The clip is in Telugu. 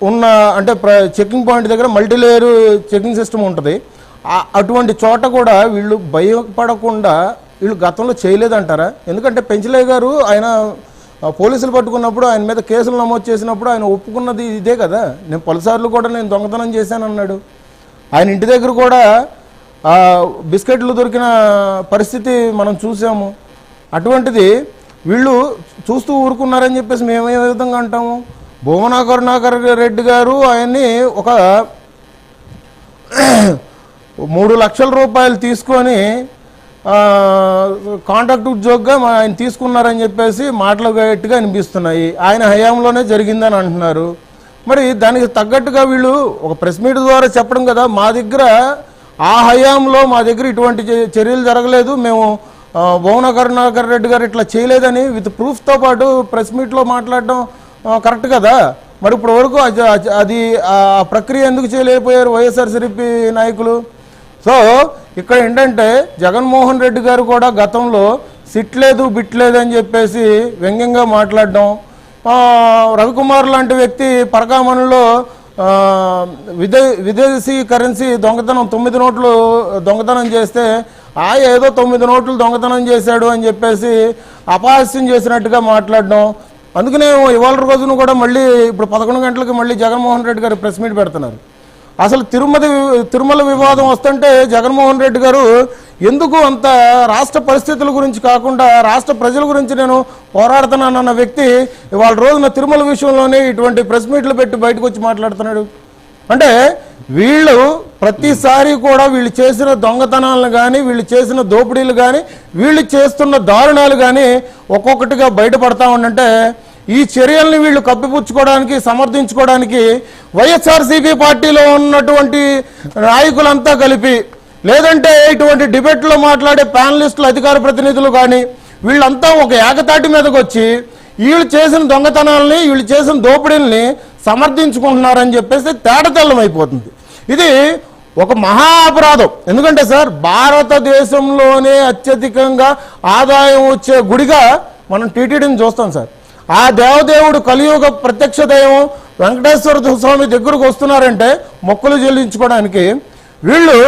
ఉన్న అంటే చెకింగ్ పాయింట్ దగ్గర మల్టీ లేయర్ చెకింగ్ సిస్టమ్ ఉంటుంది. అటువంటి చోట కూడా వీళ్ళు భయపడకుండా వీళ్ళు గతంలో చేయలేదంటారా? ఎందుకంటే పెంచలయ్య గారు ఆయన పోలీసులు పట్టుకున్నప్పుడు ఆయన మీద కేసులు నమోదు చేసినప్పుడు ఆయన ఒప్పుకున్నది ఇదే కదా, నేను పలుసార్లు కూడా నేను దొంగతనం చేశానన్నాడు. ఆయన ఇంటి దగ్గర కూడా బిస్కెట్లు దొరికిన పరిస్థితి మనం చూసాము. అటువంటిది వీళ్ళు చూస్తూ ఊరుకున్నారని చెప్పేసి మేము ఏ విధంగా అంటాము? భూమన కరుణాకర్ రెడ్డి గారు ఆయన్ని ఒక 3 లక్షల రూపాయలు తీసుకొని కాంట్రాక్ట్ ఉద్యోగంగా ఆయన తీసుకున్నారని చెప్పేసి మాటలు గట్టిగా అనిపిస్తున్నాయి. ఆయన హయాంలోనే జరిగిందని అంటున్నారు. మరి దానికి తగ్గట్టుగా వీళ్ళు ఒక ప్రెస్ మీట్ ద్వారా చెప్పడం కదా, మా దగ్గర ఆ హయాంలో మా దగ్గర ఇటువంటి చర్యలు జరగలేదు, మేము భువన కరుణాకర్ రెడ్డి గారు ఇట్లా చేయలేదని విత్ ప్రూఫ్తో పాటు ప్రెస్ మీట్లో మాట్లాడడం కరెక్ట్ కదా. మరి ఇప్పటి వరకు అది ఆ ప్రక్రియ ఎందుకు చేయలేకపోయారు వైఎస్ఆర్సీపీ నాయకులు? సో ఇక్కడ ఏంటంటే జగన్మోహన్ రెడ్డి గారు కూడా గతంలో సిట్ లేదు బిట్ లేదు అని చెప్పేసి వ్యంగ్యంగా మాట్లాడడం, రవికుమార్ లాంటి వ్యక్తి పరకామణిలో విదేశీ కరెన్సీ దొంగతనం 9 నోట్లు దొంగతనం చేస్తే ఏదో 9 నోట్లు దొంగతనం చేశాడు అని చెప్పేసి అపహాస్యం చేసినట్టుగా మాట్లాడడం. అందుకనే ఇవాళ రోజున కూడా మళ్ళీ ఇప్పుడు 11 గంటలకు మళ్ళీ జగన్మోహన్ రెడ్డి గారు ప్రెస్ మీట్ పెడుతున్నారు. అసలు తిరుమల వివాదం వస్తుంటే జగన్మోహన్ రెడ్డి గారు ఎందుకు అంత రాష్ట్ర పరిస్థితుల గురించి కాకుండా రాష్ట్ర ప్రజల గురించి నేను పోరాడుతున్నానన్న వ్యక్తి ఇవాళ రోజున తిరుమల విషయంలోనే ఇటువంటి ప్రెస్ మీట్లు పెట్టి బయటకు వచ్చి మాట్లాడుతున్నాడు. అంటే వీళ్ళు ప్రతిసారి కూడా వీళ్ళు చేసిన దొంగతనాలను కానీ వీళ్ళు చేసిన దోపిడీలు కానీ వీళ్ళు చేస్తున్న దారుణాలు కానీ ఒక్కొక్కటిగా బయటపడతా ఉండంటే ఈ చర్యల్ని వీళ్ళు కప్పిపుచ్చుకోవడానికి సమర్థించుకోవడానికి వైఎస్ఆర్సీపీ పార్టీలో ఉన్నటువంటి నాయకులంతా కలిపి లేదంటే ఇటువంటి డిబేట్లో మాట్లాడే ప్యానలిస్టులు అధికార ప్రతినిధులు కానీ వీళ్ళంతా ఒక ఏకతాటి మీదకి వచ్చి వీళ్ళు చేసిన దొంగతనాలని వీళ్ళు చేసిన దోపిడీల్ని సమర్థించుకుంటున్నారని చెప్పేసి తేటతెల్లం అయిపోతుంది. ఇది ఒక మహా అపరాధం. ఎందుకంటే సార్ భారతదేశంలోనే అత్యధికంగా ఆదాయం వచ్చే గుడిగా మనం టీటీడీని చూస్తాం సార్. ఆ దేవదేవుడు కలియుగ ప్రత్యక్ష దైవం వెంకటేశ్వర స్వామి దగ్గరకు వస్తున్నారంటే మొక్కులు చెల్లించుకోవడానికి వీళ్ళు